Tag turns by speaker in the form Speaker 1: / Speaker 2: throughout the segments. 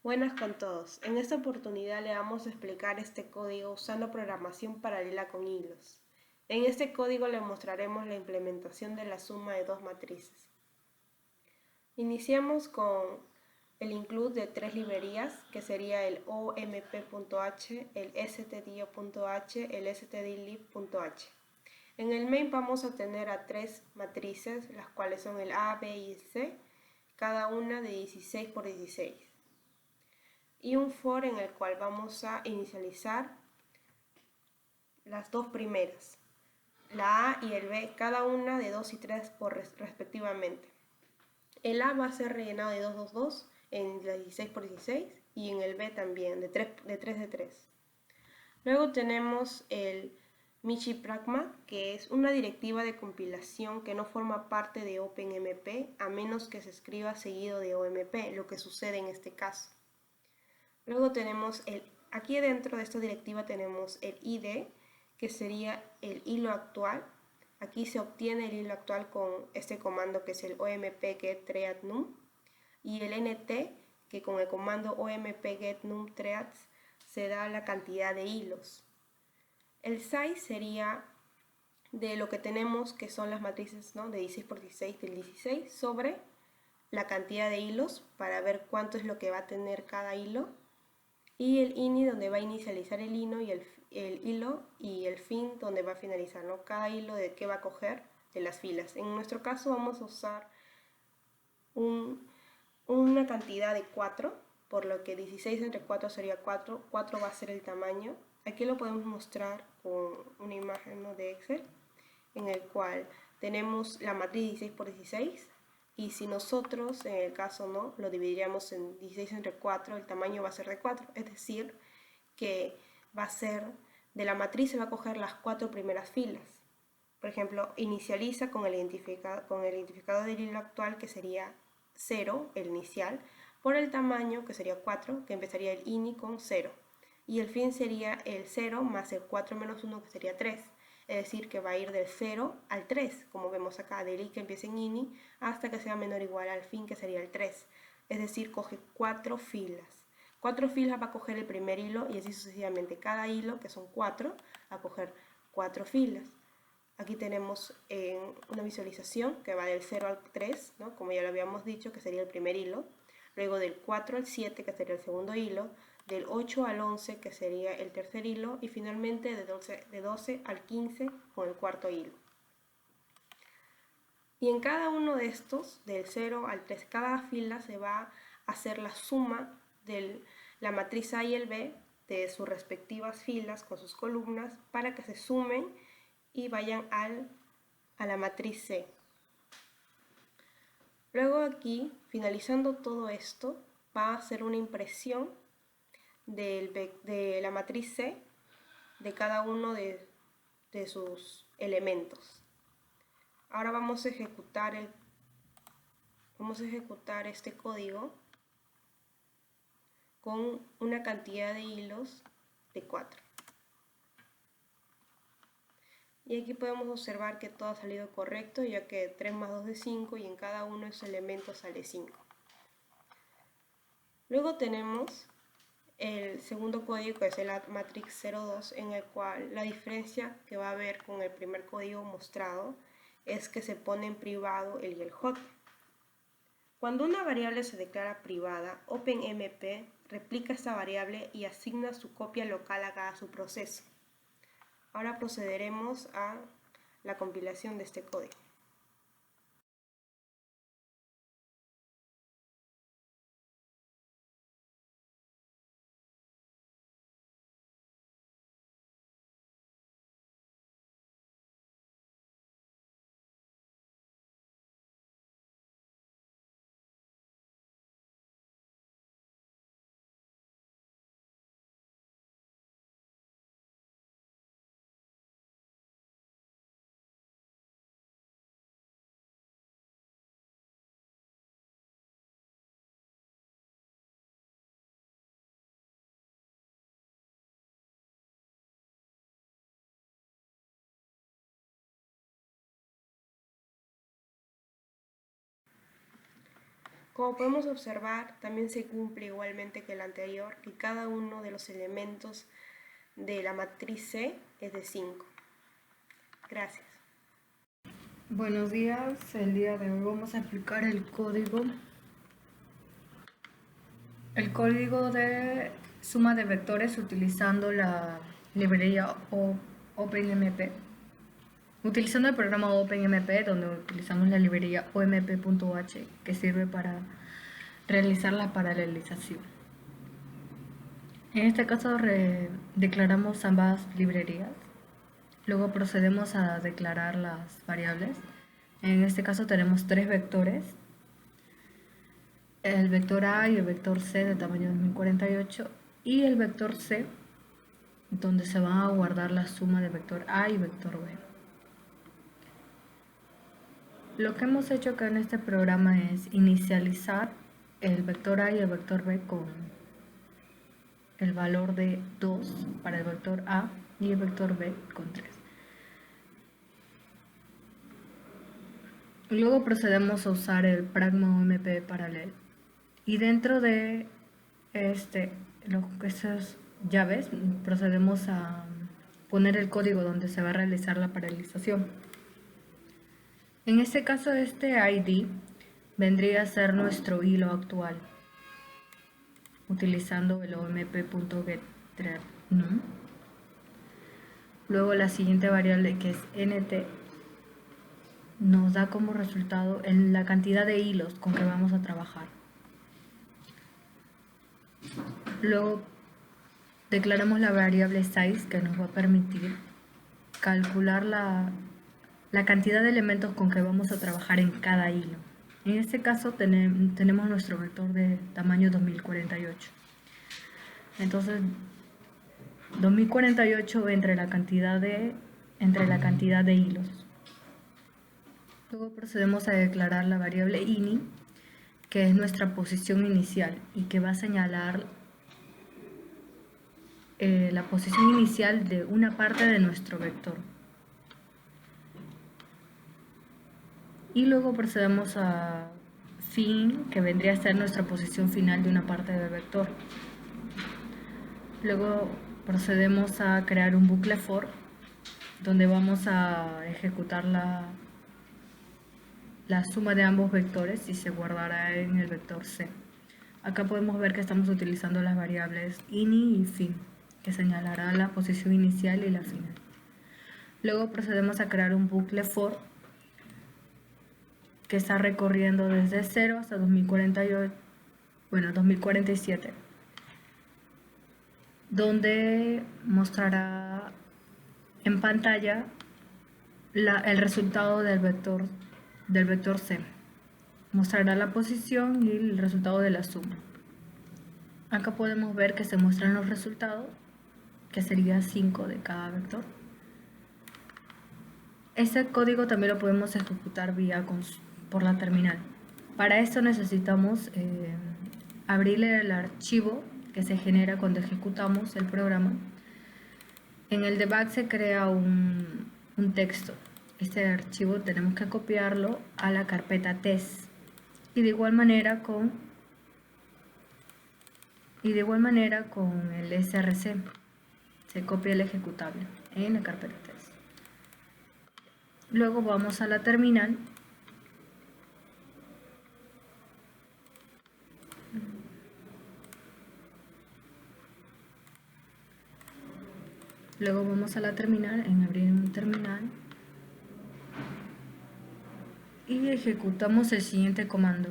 Speaker 1: Buenas con todos. En esta oportunidad le vamos a explicar este código usando programación paralela con hilos. En este código le mostraremos la implementación de la suma de dos matrices. Iniciamos con el include de tres librerías, que sería el omp.h, el stdio.h, el stdlib.h. En el main vamos a tener a tres matrices, las cuales son el A, B y C, cada una de 16 por 16. Y un for en el cual vamos a inicializar las dos primeras, la A y el B, cada una de 2 y 3 respectivamente. El A va a ser rellenado de 2, 2, 2 en la 16 por 16 y en el B también de 3 de 3. Luego tenemos el Michi-Pragma, que es una directiva de compilación que no forma parte de OpenMP a menos que se escriba seguido de OMP, lo que sucede en este caso. Luego tenemos aquí dentro de esta directiva tenemos el ID, que sería el hilo actual. Aquí se obtiene el hilo actual con este comando que es el omp get thread num, y el nt, que con el comando omp get num threads se da la cantidad de hilos. El size sería de lo que tenemos, que son las matrices, ¿no?, de 16 por 16 del 16 sobre la cantidad de hilos para ver cuánto es lo que va a tener cada hilo, y el ini donde va a inicializar el hilo y el fin donde va a finalizar, ¿no? Cada hilo de qué va a coger de las filas. En nuestro caso vamos a usar una cantidad de 4, por lo que 16 entre 4 sería 4. 4 va a ser el tamaño. Aquí lo podemos mostrar con una imagen, ¿no?, de Excel, en el cual tenemos la matriz 16 por 16, y si nosotros, en el caso, no, lo dividiríamos en 16 entre 4, el tamaño va a ser de 4, es decir, que va a ser, de la matriz se va a coger las 4 primeras filas. Por ejemplo, inicializa con el identificador del hilo actual, que sería 0, el inicial, por el tamaño, que sería 4, que empezaría el ini con 0. Y el fin sería el 0 más el 4 menos 1, que sería 3. Es decir, que va a ir del 0 al 3, como vemos acá, del i que empieza en ini hasta que sea menor o igual al fin, que sería el 3. Es decir, coge 4 filas. 4 filas va a coger el primer hilo y así sucesivamente. Cada hilo, que son 4, va a coger 4 filas. Aquí tenemos una visualización que va del 0 al 3, ¿no?, como ya lo habíamos dicho, que sería el primer hilo. Luego del 4 al 7, que sería el segundo hilo, del 8 al 11, que sería el tercer hilo, y finalmente de 12 al 15 con el cuarto hilo. Y en cada uno de estos, del 0 al 3, cada fila se va a hacer la suma de la matriz A y el B de sus respectivas filas con sus columnas para que se sumen y vayan a la matriz C. Luego aquí, finalizando todo esto, va a hacer una impresión de la matriz C de cada uno de sus elementos. Ahora vamos a ejecutar este código con una cantidad de hilos de 4. Y aquí podemos observar que todo ha salido correcto, ya que 3 más 2 es 5 y en cada uno de esos elementos sale 5. Luego tenemos el segundo código, que es el matrix 02, en el cual la diferencia que va a haber con el primer código mostrado es que se pone en privado el y el hot. Cuando una variable se declara privada, OpenMP replica esta variable y asigna su copia local a cada subproceso. Ahora procederemos a la compilación de este código. Como podemos observar, también se cumple igualmente que el anterior, que cada uno de los elementos de la matriz C es de 5. Gracias.
Speaker 2: Buenos días, el día de hoy vamos a aplicar el código de suma de vectores utilizando la librería OpenMP. Utilizando el programa OpenMP, donde utilizamos la librería omp.h, que sirve para realizar la paralelización. En este caso declaramos ambas librerías. Luego procedemos a declarar las variables. En este caso tenemos 3 vectores. El vector A y el vector C de tamaño 2048 y el vector C, donde se van a guardar la suma de vector A y vector B. Lo que hemos hecho acá en este programa es inicializar el vector A y el vector B con el valor de 2 para el vector A y el vector B con 3. Luego procedemos a usar el pragma OMP paralel. Y dentro de esas llaves procedemos a poner el código donde se va a realizar la paralelización. En este caso, este ID vendría a ser nuestro hilo actual, utilizando el omp.getThread_num. Luego la siguiente variable, que es nt, nos da como resultado la cantidad de hilos con que vamos a trabajar. Luego declaramos la variable size, que nos va a permitir calcular la cantidad de elementos con que vamos a trabajar en cada hilo. En este caso tenemos nuestro vector de tamaño 2048. Entonces 2048 entre la cantidad de hilos. Luego procedemos a declarar la variable ini, que es nuestra posición inicial y que va a señalar la posición inicial de una parte de nuestro vector. Y luego procedemos a fin, que vendría a ser nuestra posición final de una parte del vector. Luego procedemos a crear un bucle for, donde vamos a ejecutar la suma de ambos vectores y se guardará en el vector C. Acá podemos ver que estamos utilizando las variables ini y fin, que señalará la posición inicial y la final. Luego procedemos a crear un bucle for que está recorriendo desde 0 hasta 2047, donde mostrará en pantalla el resultado del vector C. Mostrará la posición y el resultado de la suma. Acá podemos ver que se muestran los resultados, que sería 5 de cada vector. Ese código también lo podemos ejecutar por la terminal. Para esto necesitamos abrirle el archivo que se genera cuando ejecutamos el programa. En el debug se crea un texto. Este archivo tenemos que copiarlo a la carpeta test y de igual manera con el src se copia el ejecutable en la carpeta test. Luego vamos a la terminal . Luego vamos a la terminal, en abrir un terminal, y ejecutamos el siguiente comando: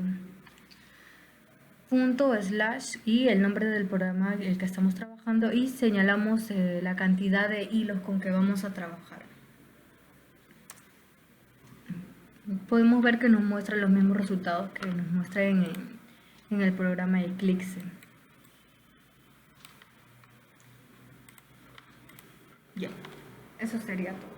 Speaker 2: // y el nombre del programa el que estamos trabajando, y señalamos la cantidad de hilos con que vamos a trabajar. Podemos ver que nos muestra los mismos resultados que nos muestra en el programa Eclipse. Ya, eso sería todo.